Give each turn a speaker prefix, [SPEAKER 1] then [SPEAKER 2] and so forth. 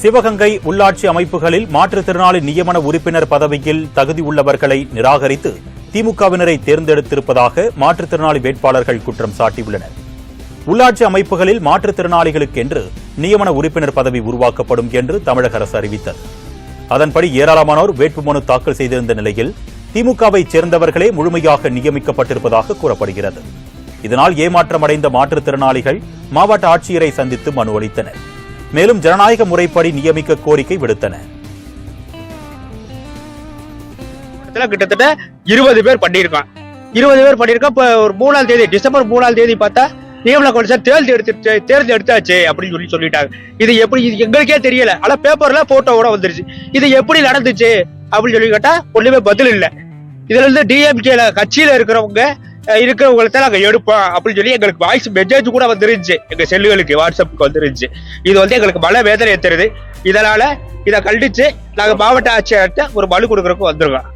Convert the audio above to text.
[SPEAKER 1] சிவகங்கை உள்ளாட்சி அமைப்புகளில் மாற்றுத்திறனாளி நியமன உறுப்பினர் பதவியில் தகுதி உள்ளவர்களை நிராகரித்து திமுகவினரை தேர்ந்தெடுத்திருப்பதாக மாற்றுத்திறனாளி வேட்பாளர்கள் குற்றம் சாட்டியுள்ளனர். உள்ளாட்சி அமைப்புகளில் மாற்றுத்திறனாளிகளுக்கென்று நியமன உறுப்பினர் பதவி உருவாக்கப்படும் என்று தமிழக அரசு அறிவித்தது. அதன்படி ஏராளமானோர் வேட்புமனு தாக்கல் செய்திருந்த நிலையில் திமுகவைச் சேர்ந்தவர்களே முழுமையாக நியமிக்கப்பட்டிருப்பதாக கூறப்படுகிறது. இதனால் ஏமாற்றமடைந்த மாற்றுத்திறனாளிகள் மாவட்ட ஆட்சியரை சந்தித்து மனு அளித்தனர். மேலும் ஜனநாயக முறைப்படி நியமிக்க கோரிக்கை விடுத்தனர்.
[SPEAKER 2] கிட்டத்தட்ட 20 பேர் பண்ணியிருக்கான். 20 பேர் பண்ணியிருக்கோம். இப்போ ஒரு 3ஆம் தேதி டிசம்பர் 3ஆம் தேதி பார்த்தா நியமன கமிஷன் தேர்ந்தெடுத்தாச்சு அப்படின்னு சொல்லிட்டாங்க. இது எப்படி, இது எங்களுக்கே தெரியல. ஆனா பேப்பர்ல போட்டோவோட வந்துருச்சு. இது எப்படி நடந்துச்சு அப்படின்னு சொல்லி கேட்டா ஒண்ணுமே பதில் இல்லை. இதுல இருந்து டிஎம்கேல கட்சியில இருக்கிறவங்களை நாங்க எடுப்போம் அப்படின்னு சொல்லி எங்களுக்கு வாய்ஸ் மெசேஜ் கூட வந்துருந்துச்சு. எங்க செல்லுகளுக்கு வாட்ஸ்அப்புக்கு வந்துருந்துச்சு. இது எங்களுக்கு மன வேதனை ஏத்துறது. இதனால இதை கண்டிச்சு நாங்க மாவட்ட ஆட்சியர்கிட்ட ஒரு மனு கொடுக்கறதுக்கு வந்திருக்கோம்.